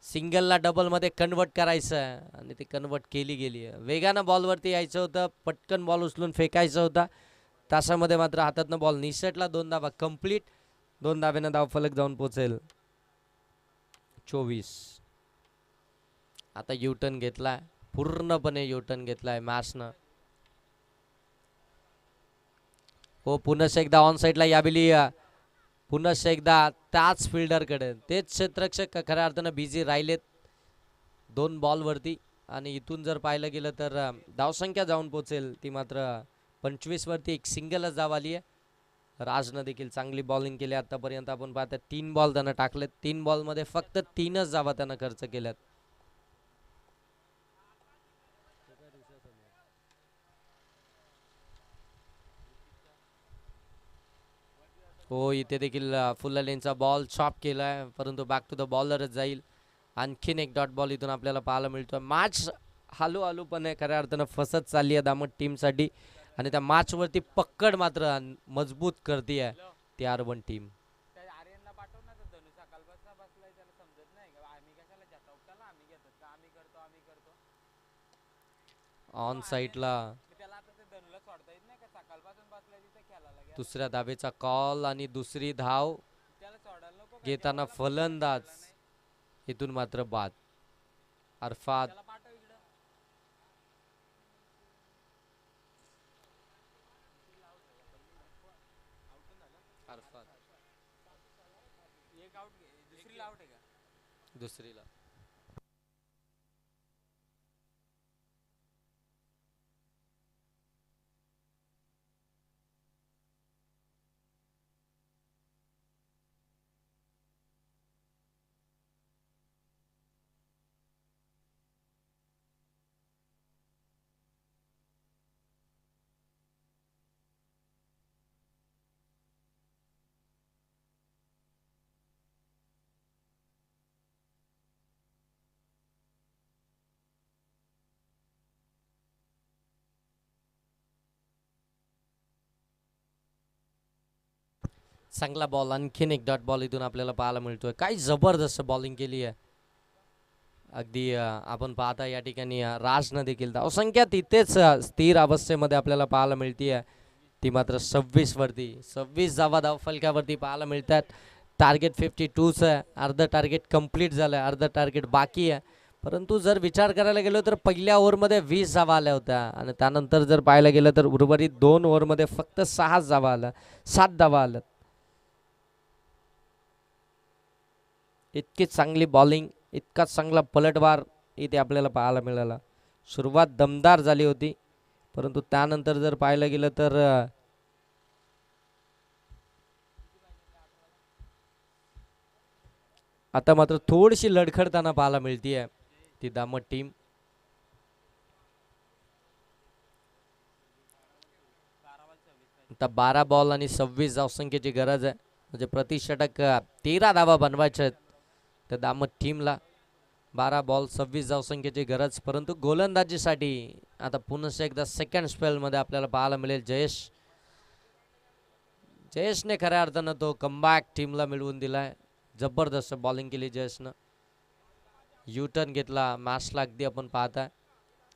सिंगलला डबलमध्ये कन्वर्ट करायचं आहे आणि ते कन्वर्ट केली गेली आहे. वेगानं बॉलवरती यायचं होतं, पटकन बॉल उचलून फेकायचं होता. तासामध्ये मात्र हातातनं बॉल निसटला. 2 धावा कंप्लीट. 2 धावेनं धावफलक जाऊन पोचेल 24. आता युटर्न घेतलाय, पूर्णपणे युटर्न घेतलाय मॅचनं. हो, पुन्हा एकदा ऑन साईडला यावेळी पुन्हा एकदा त्याच फिल्डरकडे. तेच क्षेत्ररक्षक खऱ्या अर्थानं बिझी राहिलेत 2 बॉलवरती. आणि इथून जर पाहिलं गेलं तर धावसंख्या जाऊन पोचेल ती मात्र 25 वरती. एक सिंगलच धाव आली आहे. राजनं देखील चांगली बॉलिंग केली आतापर्यंत. आपण पाहता 3 बॉल त्यानं टाकलेत. 3 बॉलमध्ये फक्त 3च धावा त्यानं खर्च केल्यात. हो, इथे देखील फुल लेनचा बॉल चॉप केलाय, परंतु बॅक टू द बॉलरच जाईल. आणखीन एक डॉट बॉल इथून आपल्याला पाहायला मिळतोय. मॅच हळूहळूपणे खऱ्या अर्थानं फसत चालली आहे दामट टीमसाठी आणि त्या मॅचवरती पकड मात्र मजबूत करते आहे ती आर1 टीम. ऑन साईडला दुसऱ्या धावेचा कॉल आणि दुसरी धाव घेताना फलंदाज इथून मात्र बाद. अरफात दुसरीला चांगला बॉल. आणखीन एक डॉट बॉल इथून आपल्याला पाहायला मिळतोय. काय जबरदस्त बॉलिंग केली आहे. अगदी आपण पाहता या ठिकाणी राजनं देखील धावसंख्या तिथेच स्थिर अवस्थेमध्ये आपल्याला पाहायला मिळते. ती मात्र 26 वरती 26 धावा धाव फलकावरती पाहायला मिळतात. टार्गेट 52चं आहे. अर्ध टार्गेट कंप्लीट झालं आहे, अर्ध टार्गेट बाकी आहे. परंतु जर विचार करायला गेलो तर पहिल्या ओव्हरमध्ये 20 धावा आल्या होत्या आणि त्यानंतर जर पाहायला गेलं तर उर्वरित 2 ओव्हरमध्ये फक्त 6 धावा आल्या, 7 धावा आल्या. इतकी चांगली बॉलिंग, इतका चांगला पलटवार इथे आपल्याला पाहायला मिळाला. सुरुवात दमदार झाली होती, परंतु त्यानंतर जर पाहायला गेलं तर आता मात्र थोडीशी लडखडताना पाहायला मिळतीये ती दामट टीम. आता 12 बॉल आणि 26 धावसंख्येची गरज आहे. म्हणजे प्रतिषटक 13 धावा बनवायच्या आहेत त्या दामट टीमला. 12 बॉल 26 धावसंख्येची गरज. परंतु गोलंदाजीसाठी आता पुन्हा एकदा सेकंड स्पेलमध्ये आपल्याला पाहायला मिळेल जयेशने खऱ्या अर्थानं तो कमबॅक टीमला मिळवून दिलाय. जबरदस्त बॉलिंग केली जयेशनं. यू टर्न घेतला मॅचला अगदी आपण पाहताय.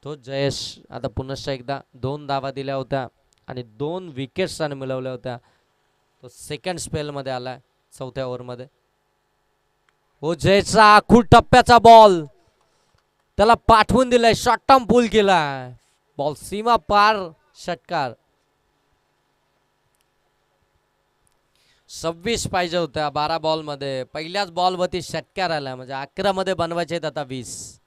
तो जयेश आता पुन्हा एकदा 2 धावा दिल्या होत्या आणि 2 विकेट्स त्याने मिळवल्या होत्या. तो सेकंड स्पेलमध्ये आलाय 4थ्या ओव्हरमध्ये. हो, जयेशचा आखूड टप्प्याचा बॉल त्याला पाठवून दिलाय. शॉर्ट टर्म पुल केलाय. बॉल सीमा पार, षटकार. 26 पाहिजे होत्या 12 बॉलमध्ये. पहिल्याच बॉलवरती षटकार आला. म्हणजे 11 मध्ये बनवायचे आहेत आता 20.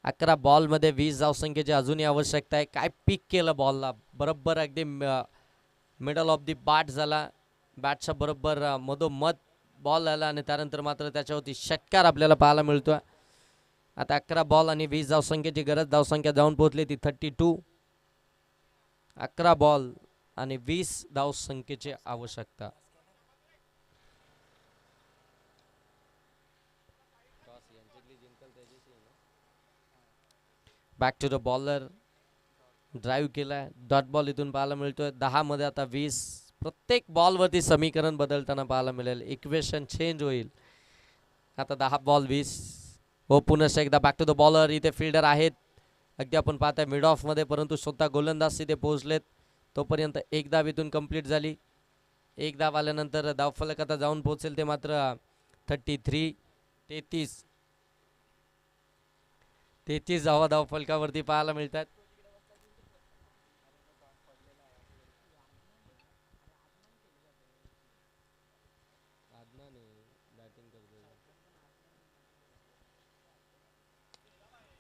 11 बॉलमध्ये 20 धावसंख्येची अजूनही आवश्यकता आहे. काय पिक केलं बॉलला, बरोबर अगदी मिडल ऑफ दी बॅट झाला. बॅटच्या बरोबर मधोमध बॉल आला आणि त्यानंतर मात्र त्याच्यावरती षटकार आपल्याला पाहायला मिळतोय. आता 11 बॉल आणि 20 धावसंख्येची गरज. धावसंख्या जाऊन पोहोचली ती 32. 11 बॉल आणि 20 धावसंख्येची आवश्यकता. Back to the bowler. Drive केलाय. डॉट बॉल इथून पाहायला मिळतोय. 10 मध्ये आता 20. प्रत्येक बॉलवरती समीकरण बदलताना पाहायला मिळेल. इक्वेशन चेंज होईल. आता 10 बॉल 20. हो, पुन्हा एकदा बॅक टू द बॉलर. इथे फिल्डर आहेत अगदी आपण पाहताय मिड ऑफ मध्ये, परंतु स्वतः गोलंदाज तिथे पोहोचलेत. तोपर्यंत एक धाव इथून कंप्लीट झाली. एक धाव आल्यानंतर धावफलक आता जाऊन पोहोचेल ते मात्र 33 धावा धावफलकावरती पाहायला मिळतात.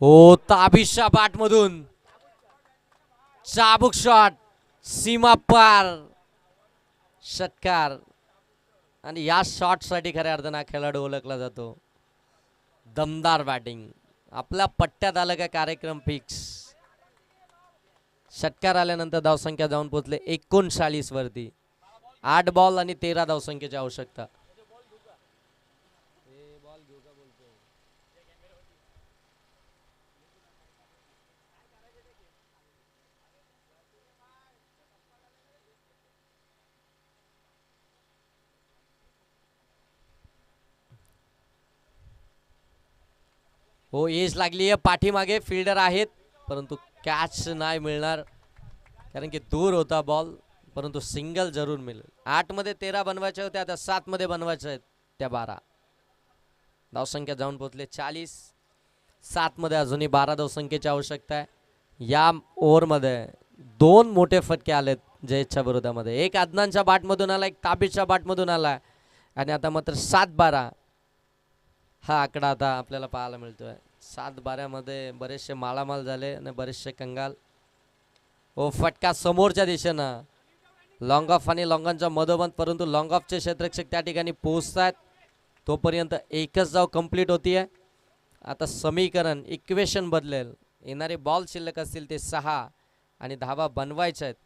हो, ताबिशा बाट मधून चाबूक शॉट, सीमा पार, षटकार. आणि या शॉट साठी खऱ्या अर्थानं खेळाडू ओळखला जातो. दमदार बॅटिंग. आपल्या पट्ट्यात आलं का कार्यक्रम फिक्स. षटकार आल्यानंतर धावसंख्या जाऊन पोहोचले 39 वरती. 8 बॉल आणि 13 धावसंख्येची आवश्यकता. हो एज लागली आहे पाठीमागे फिल्डर आहेत परंतु कॅच नाही मिळणार कारण की दूर होता बॉल परंतु सिंगल जरूर मिळेल. 8 मध्ये 13 बनवायचे होते आता 7 मध्ये बनवायचे आहेत त्या 12. धावसंख्या जाऊन पोहोचले 40. 7 मध्ये अजूनही 12 धावसंख्येची आवश्यकता आहे. या ओव्हरमध्ये 2 मोठे फटके आलेत जयेशच्या विरोधामध्ये. एक अदनानच्या बॅटमधून आला एक ताबिजच्या बॅटमधून आला आणि आता मात्र 7-12 हा आकडा आता आपल्याला पाहायला मिळतोय. 7-12 मध्ये बरेचसे माळामाल झाले आणि बरेचसे कंगाल. ओ फटका समोरच्या दिशेनं लॉंग ऑफ आणि लॉंगॉनच्या मधोमध परंतु लॉंग ऑफचे क्षेत्ररक्षक त्या ठिकाणी पोहोचतात तोपर्यंत एकच धाव कंप्लीट होतीये. आता समीकरण इक्वेशन बदलेल. येणारे बॉल शिल्लक असतील ते 6 आणि धावा बनवायच्या आहेत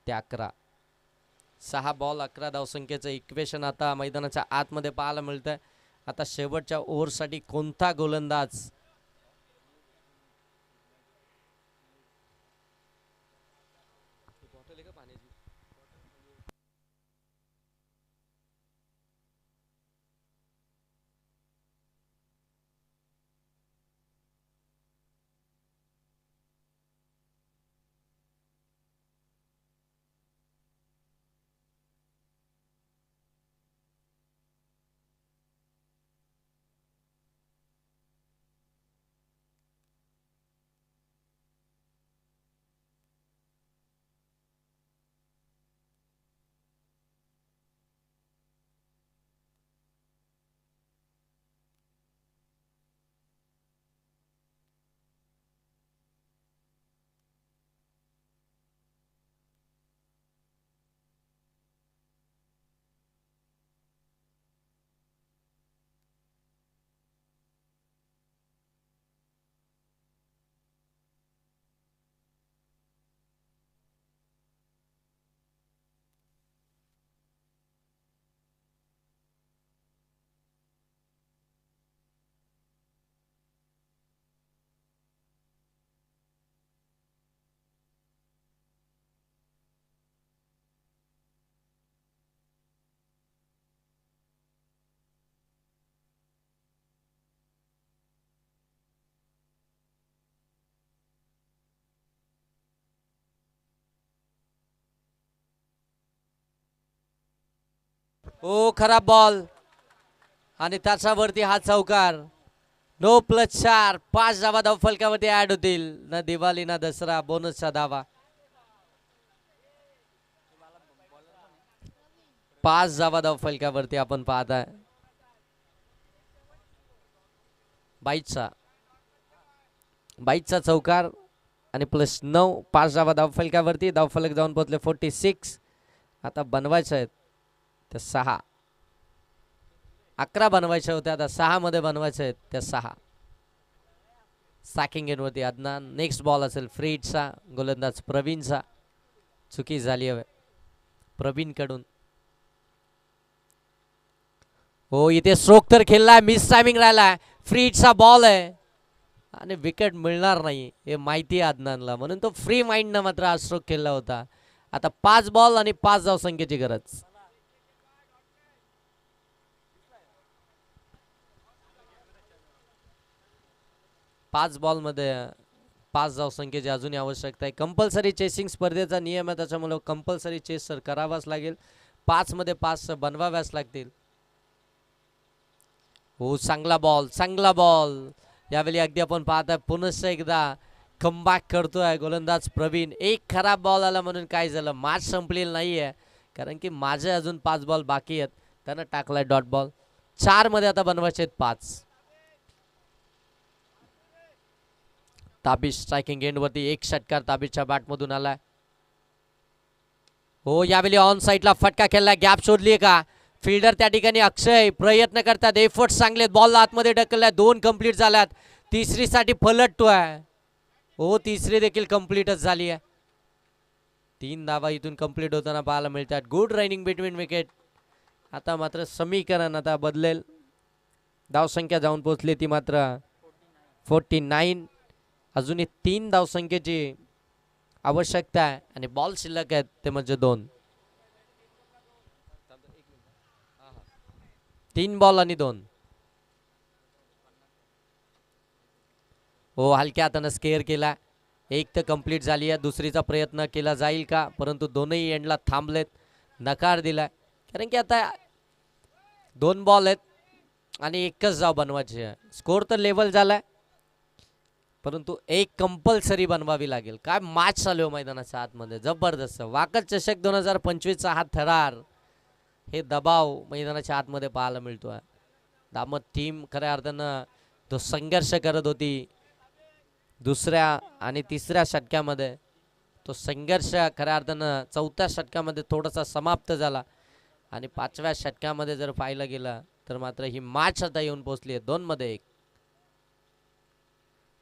ते 11. 6 बॉल 11 धावसंख्येचं इक्वेशन आता मैदानाच्या आतमध्ये पाहायला मिळतंय. आता शेवटच्या ओव्हरसाठी कोणता गोलंदाज ओ खराब बॉल आणि त्याच्यावरती हा चौकार. 9+4 5 धावा धाव फलकावरती ऍड होतील. ना दिवाळी ना दसरा बोनसचा धावा. 5 धावा धाव फलकावरती आपण पाहताय. बाईटचा चौकार आणि +9 5 धावा धाव फलकावरती. धाव फलक जाऊन पोहोचले 46. आता बनवायचे आहेत त्या 6. 11 बनवायच्या होत्या आता 6 मध्ये बनवायचे आहेत त्या 6. सॅकिंग एंडवरती अदनान. नेक्स्ट बॉल असेल फ्रीडचा गोलंदाज प्रवीणचा. चुकी झाली हवे प्रवीण कडून. हो इथे स्ट्रोक तर खेळलाय मिस टायमिंग राहिलाय. फ्रीडचा बॉल आहे आणि विकेट मिळणार नाही हे माहिती आहे अदनानला म्हणून तो फ्री माइंडनं मात्र हा स्ट्रोक खेळला होता. आता 5 बॉल आणि 5 धावसंख्येची गरज. पाच बॉल मध्ये 5 धावसंख्येची अजूनही आवश्यकता आहे. कंपल्सरी चेसिंग स्पर्धेचा नियम आहे त्याच्यामुळे कंपल्सरी चेस सर करावाच लागेल. 5 मध्ये 5 बनवाव्याच लागतील. हो चांगला बॉल यावेळी अगदी आपण पाहताय पुन्हा एकदा कमबॅक करतोय गोलंदाज प्रवीण. एक खराब बॉल आला म्हणून काय झालं मॅच संपलेली नाहीये कारण की माझे अजून 5 बॉल बाकी आहेत. त्यानं टाकलाय डॉट बॉल. 4 मध्ये आता बनवायचे आहेत 5. ताबिज स्ट्रायकिंग एंडवरती एक षटकार ताबिजच्या बॅटमधून आलाय. हो यावेळी ऑन साईडला फटका खेळलाय. गॅप शोधली का फिल्डर त्या ठिकाणी अक्षय प्रयत्न करतात. एफर्ट चांगले. बॉल आतमध्ये ढकललाय. 2 कंप्लीट झाल्यात. तिसरीसाठी पलटतोय. हो तिसरी देखील कंप्लीटच झाली आहे. 3 धावा इथून कंप्लीट होताना पाहायला मिळतात. Good running between wicket. आता मात्र समीकरण आता बदलेल. धावसंख्या जाऊन पोहोचली ती मात्र 49. अजूनही 3 धावसंख्येची आवश्यकता आहे आणि बॉल शिल्लक आहेत ते म्हणजे 2. 3 बॉल आणि 2. हो, हलक्या हातानं स्केअर केला. एक तर कंप्लीट झाली आहे, दुसरीचा प्रयत्न केला जाईल का, परंतु दोनही एंडला थांबलेत, नकार दिलाय. कारण की आता 2 बॉल आहेत आणि एकच धाव बनवायची आहे. स्कोर तर लेवल झालाय, परंतु एक कंपल्सरी बनवावी लागेल. काय मॅच चालू आहे मैदानाच्या आतमध्ये, जबरदस्त. वाकद चषक 2025चा हा थरार, हे दबाव मैदानाच्या आतमध्ये पाहायला मिळतोय. दामत टीम खऱ्या अर्थानं तो संघर्ष करत होती. दुसऱ्या आणि तिसऱ्या षटकामध्ये तो संघर्ष खऱ्या अर्थानं चौथ्या षटकामध्ये थोडासा समाप्त झाला आणि 5व्या षटकामध्ये जर पाहिलं गेलं तर मात्र ही मॅच आता येऊन पोहोचली आहे 2-1.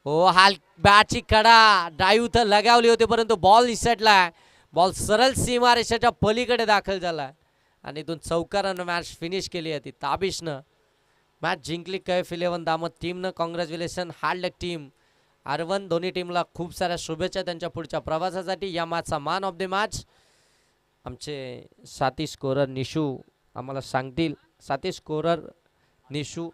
हो, हाल बॅटची कडा ड्राईव्ह तर लगावली होती, परंतु बॉल निसटला. बॉल सरळ सीमारेषेच्या पलीकडे दाखल झाला आणि इथून चौकारानं मॅच फिनिश केली आहे ती ताबिशनं. मॅच जिंकली कैफ 11 दामत टीमनं. कॉंग्रॅच्युलेशन हार्ड लक टीम. R1 दोन्ही टीमला खूप साऱ्या शुभेच्छा त्यांच्या पुढच्या प्रवासासाठी. या मॅचचा मॅन ऑफ द मॅच आमचे साथी स्कोरर निशू आम्हाला सांगतील. साथी स्कोरर निशू